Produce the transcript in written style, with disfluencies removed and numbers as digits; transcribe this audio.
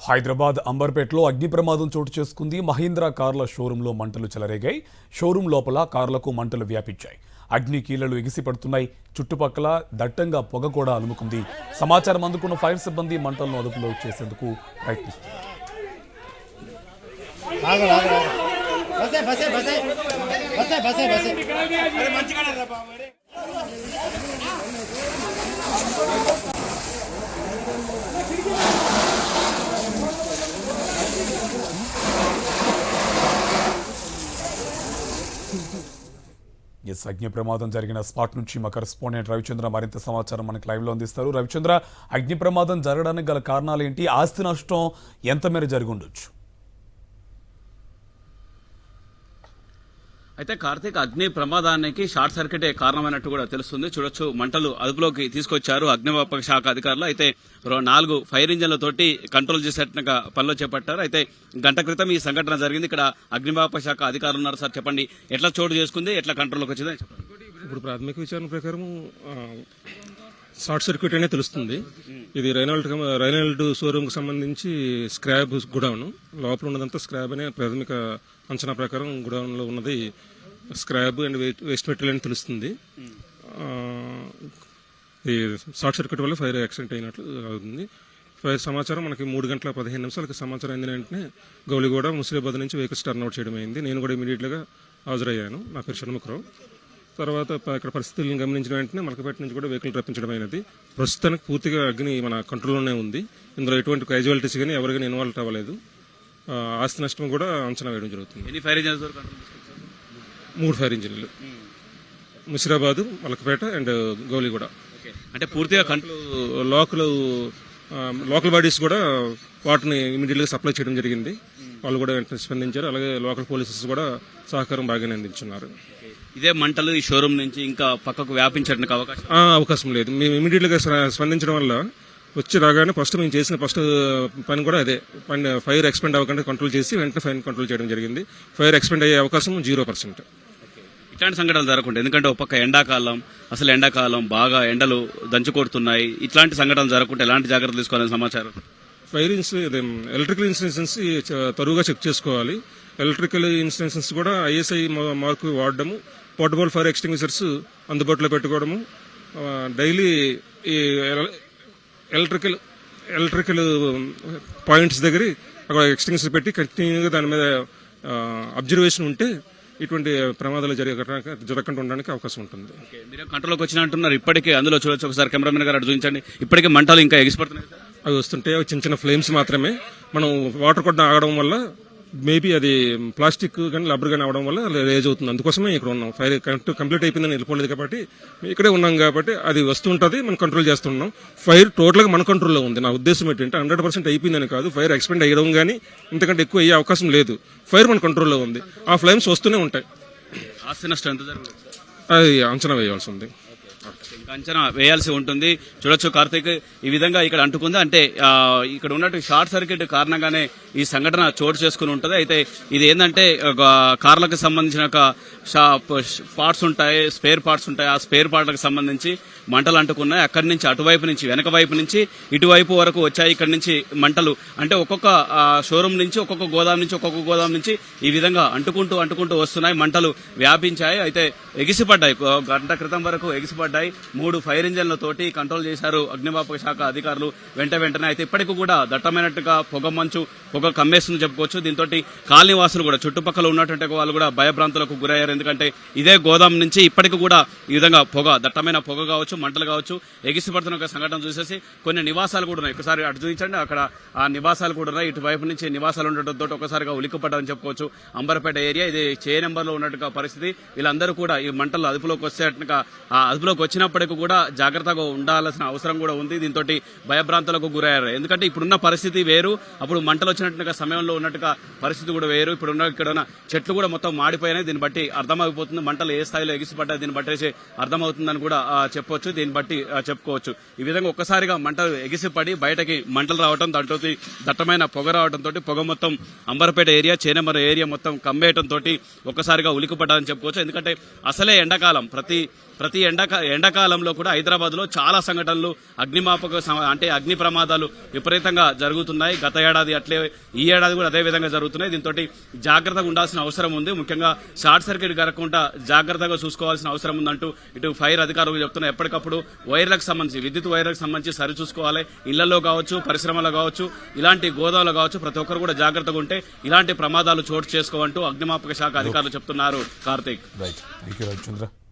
హైదరాబాద్ అంబర్పేటలో అగ్ని ప్రమాదం చోటు చేసుకుంది. మహీంద్రా కార్ల షోరూంలో మంటలు చెలరేగాయి. షోరూం లోపల కార్లకు మంటలు వ్యాపించాయి. అగ్ని కీలలు ఎగిసిపడుతున్నాయి. చుట్టుపక్కల దట్టంగా పొగ కూడా అలుముకుంది. సమాచారం అందుకున్న ఫైర్ సిబ్బంది మంటలను అదుపులో చేసేందుకు ప్రయత్నిస్తున్నారు. అగ్ని ప్రమాదం జరిగిన స్పాట్ నుంచి మా కరెస్పాండెంట్ రవిచంద్ర మరింత సమాచారం మనకు లైవ్ లో అందిస్తారు. రవిచంద్ర, అగ్ని ప్రమాదం జరగడానికి గల కారణాలు ఏంటి? ఆస్తి నష్టం ఎంత మేర జరిగి ఉండొచ్చు? అయితే కార్తీక్, అగ్ని ప్రమాదానికి షార్ట్ సర్క్యూటే కారణమైనట్టు కూడా తెలుస్తుంది. చూడొచ్చు, మంటలు అదుపులోకి తీసుకొచ్చారు అగ్నిమాపక శాఖ అధికారులు. అయితే 4 ఫైర్ ఇంజన్లతోటి కంట్రోల్ చేసేట్టుగా పనులు చేపట్టారు. అయితే గంట క్రితం ఈ సంఘటన జరిగింది. ఇక్కడ అగ్నిమాపక శాఖ అధికారులు ఉన్నారు. సార్ చెప్పండి, ఎట్లా చోటు చేసుకుంది, ఎట్లా కంట్రోల్లోకి వచ్చిందని చెప్పండి. ఇప్పుడు ప్రాథమిక విచారణ ప్రకారం షార్ట్ సర్క్యూట్ అనే తెలుస్తుంది. ఇది రైనాల్డ్ షోరూమ్ కు సంబంధించి స్క్రాబ్ గుడౌన్, లోపల ఉన్నదంతా స్క్రాబ్ అనే ప్రాథమిక అంచనా ప్రకారం గుడౌన్ లో ఉన్నది స్క్రాబ్ అండ్ వేస్ట్ మెటీరియల్ అని తెలుస్తుంది. ఈ షార్ట్ సర్క్యూట్ వల్ల ఫైర్ యాక్సిడెంట్ అయినట్లు అవుతుంది. ఫైర్ సమాచారం మనకి 3:15 సమాచారం అయిన వెంటనే గౌలిగూడ ముసిరాబాద్ నుంచి వెహికల్స్ టర్న్ అవుట్ చేయడం అయింది. నేను కూడా ఇమీడియట్ గా హాజరయ్యాను. నా పేరు షణ్ముఖరావు. తర్వాత ఇక్కడ పరిస్థితులను గమనించిన వెంటనే మలకపేట నుంచి కూడా వెహికల్ రప్పించడం అయినది. ప్రస్తుతానికి పూర్తిగా అగ్ని మన కంట్రోల్లోనే ఉంది. ఇందులో ఎటువంటి క్యాజువాలిటీస్ కానీ ఎవరు కానీ ఇన్వాల్వ్ అవ్వలేదు. ఆస్తి నష్టం కూడా అంచనా వేయడం జరుగుతుంది. 3 ఫైర్ ఇంజిన్లు, ముసిరాబాద్, మలకపేట అండ్ గౌలిగూడ. అంటే పూర్తిగా లోకల్ బాడీస్ కూడా వాటిని ఇమీడియట్ గా సప్లై చేయడం జరిగింది. వాళ్ళు కూడా వెంటనే స్పందించారు. అలాగే లోకల్ పోలీసెస్ కూడా సహకారం బాగానే అందించున్నారు. ఇదే మంటలు ఈ షోరూమ్ నుంచి ఇంకా పక్కకు వ్యాపించడానికి అవకాశం లేదు. మేము ఇమీడియట్ గా స్పందించడం వల్ల వచ్చి రాగానే ఫస్ట్ మేము చేసిన పని కూడా అదే. ఫైర్ ఎక్స్పెండ్ అవ్వకుండా కంట్రోల్ చేసి వెంటనే ఫైర్ కంట్రోల్ చేయడం జరిగింది. ఫైర్ ఎక్స్పెండ్ అయ్యే అవకాశం 0%. ఇట్లాంటి సంఘటనలు జరగకుండా, ఎందుకంటే ఒక పక్క ఎండాకాలం బాగా ఎండలు దంచుకొడుతున్నాయి. ఇట్లాంటి సంఘటనలు జరగకుండా ఎలాంటి జాగ్రత్తలు తీసుకోవాలని సమాచారం. ఎలక్ట్రికల్ ఇన్స్టలేషన్స్ తరువుగా చెక్ చేసుకోవాలి. ఎలక్ట్రికల్ ఇన్స్టలేషన్స్ కూడా ISI మార్కు వాడడము, పోర్టబుల్ ఫైర్ ఎక్స్టింగ్విషర్స్ అందుబాటులో పెట్టుకోవడము, డైలీ ఈ ఎలక్ట్రికల్ పాయింట్స్ దగ్గర ఎక్స్టింగ్విషర్ పెట్టి కంటిన్యూగా దాని మీద అబ్జర్వేషన్ ఉంటే ఇటువంటి ప్రమాదాలు జరగకుండా ఉండడానికి అవకాశం ఉంటుంది. మీరు కంట్రోల్కి వచ్చిన అంటున్నారు. ఇప్పటికే అందులో చూడొచ్చు, ఒకసారి కెమెరామెన్ గారు చూపించండి. ఇప్పటికే మంటలు ఇంకా ఎగిసిపడుతున్నాయి. అవి వస్తుంటే అవి చిన్న ఫ్లేమ్స్ మాత్రమే. మనం వాటర్ కూడా ఆగడం వల్ల మేబీ అది ప్లాస్టిక్ కానీ రబ్బర్ కానీ అవడం వల్ల రేజ్ అవుతుంది. అందుకోసమే ఇక్కడ ఉన్నాం. ఫైర్ కంప్లీట్ అయిపోయిందని వెళ్ళిపోలేదు కాబట్టి ఇక్కడే ఉన్నాం కాబట్టి అది వస్తుంటుంది. మనం కంట్రోల్ చేస్తున్నాం. ఫైర్ టోటల్ గా మన కంట్రోల్లో ఉంది. నా ఉద్దేశం ఏంటంటే 100% అయిపోయిందని కాదు. ఫైర్ ఎక్స్పెండ్ అయ్యడం కానీ ఇంతకంటే ఎక్కువ అయ్యే అవకాశం లేదు. ఫైర్ మన కంట్రోల్లో ఉంది. ఆ ఫ్లేమ్స్ వస్తూనే ఉంటాయి. ఆస్తి నష్టం ఎంత జరుగుతుంది? అది అంచనా వేయాల్సి ఉంది. అంచనా వేయాల్సి ఉంటుంది. చూడొచ్చు కార్తీక్, ఈ విధంగా ఇక్కడ అంటుకుంది. అంటే ఇక్కడ ఉన్నట్టు షార్ట్ సర్క్యూట్ కారణంగానే ఈ సంఘటన చోటు చేసుకుని ఉంటుంది. అయితే ఇది ఏంటంటే కార్లకు సంబంధించిన పార్ట్స్ ఉంటాయి, స్పేర్ పార్ట్స్ ఉంటాయి. ఆ స్పేర్ పార్ట్లకు సంబంధించి మంటలు అంటుకున్నాయి. అక్కడి నుంచి అటువైపు నుంచి, వెనక వైపు నుంచి ఇటువైపు వరకు వచ్చాయి. ఇక్కడ నుంచి మంటలు అంటే ఒక్కొక్క షోరూమ్ నుంచి, ఒక్కొక్క గోదాం నుంచి ఈ విధంగా అంటుకుంటూ వస్తున్నాయి. మంటలు వ్యాపించాయి. అయితే ఎగిసిపడ్డాయి. గంట క్రితం వరకు ఎగిసిపడ్డాయి. 3 ఫైర్ ఇంజన్లతోటి కంట్రోల్ చేశారు అగ్నిమాపక శాఖ అధికారులు వెంటనే. అయితే ఇప్పటికీ కూడా దట్టమైనట్టుగా పొగ కమ్మేస్తుంది చెప్పుకోవచ్చు. దీంతో కాలనీ వాసులు కూడా, చుట్టుపక్కల ఉన్నటువంటి వాళ్ళు కూడా భయభ్రాంతులకు గురయ్యారు. ఎందుకంటే ఇదే గోదాం నుంచి ఇప్పటికి కూడా ఈ విధంగా దట్టమైన పొగ కావచ్చు, మంటలు కావచ్చు, ఎగిసిపడుతున్న ఒక సంఘటన చూసేసి కొన్ని నివాసాలు కూడా ఉన్నాయి. ఒకసారి అటు చూపించండి. అక్కడ ఆ నివాసాలు కూడా ఉన్నాయి. ఇటువైపు నుంచి నివాసాలు ఉండటంతో ఒకసారిగా ఉలిక్కిపడ్డారని చెప్పుకోవచ్చు. అంబర్పేట ఏరియా ఇది చే నెంబర్లో ఉన్నట్టుగా పరిస్థితి. వీళ్ళందరూ కూడా ఈ మంటలు అదుపులోకి వచ్చేట్టుగా, అదుపులోకి వచ్చినప్పటికీ కూడా జాగ్రత్తగా ఉండాల్సిన అవసరం కూడా ఉంది. దీంతో భయభ్రాంతులకు గురయ్యారు. ఎందుకంటే ఇప్పుడున్న పరిస్థితి వేరు, అప్పుడు మంటలు వచ్చినట్టుగా సమయంలో ఉన్నట్టుగా పరిస్థితి కూడా వేరు. ఇక్కడ ఉన్న చెట్లు కూడా మొత్తం మాడిపోయినాయి. దీన్ని బట్టి అర్థమైపోతుంది మంటలు ఏ స్థాయిలో ఎగిసిపడ్డాయి. దీన్ని బట్టి అర్థమవుతుందని కూడా చెప్పొచ్చు. దీన్ని బట్టి చెప్పుకోవచ్చు. ఈ విధంగా ఒక్కసారిగా మంటలు ఎగిసిపడి బయటకి మంటలు రావడం, దాంట్లో దట్టమైన పొగ రావడంతో పొగ మొత్తం అంబర్పేట ఏరియా, చేనెంబర్ ఏరియా మొత్తం కమ్మేయడంతో ఒక్కసారిగా ఉలికిపడ్డారని చెప్పుకోవచ్చు. ఎందుకంటే అసలే ఎండాకాలం, ప్రతి ఎండాకాలం కాలంలో కూడా హైదరాబాద్ లో చాలా సంఘటనలు అంటే అగ్ని ప్రమాదాలు విపరీతంగా జరుగుతున్నాయి. గత ఏడాది అట్లే ఈ ఏడాది కూడా అదే విధంగా జరుగుతున్నాయి. దీంతో జాగ్రత్తగా ఉండాల్సిన అవసరం ఉంది. ముఖ్యంగా షార్ట్ సర్క్యూట్ జరగకుండా జాగ్రత్తగా చూసుకోవాల్సిన అవసరం ఉందంటూ ఇటు ఫైర్ అధికారులు చెప్తున్నారు. ఎప్పటికప్పుడు వైర్లకు సంబంధించి విద్యుత్ వైర్లకు సంబంధించి సరి చూసుకోవాలి. ఇళ్లలో కావచ్చు, పరిశ్రమలో కావచ్చు, ఇలాంటి గోదాములు కావచ్చు, ప్రతి ఒక్కరు కూడా జాగ్రత్తగా ఉంటే ఇలాంటి ప్రమాదాలు చోటు చేసుకోవంటూ అగ్నిమాపక శాఖ అధికారులు చెప్తున్నారు. Karthik. Right, thank you Ravichandra.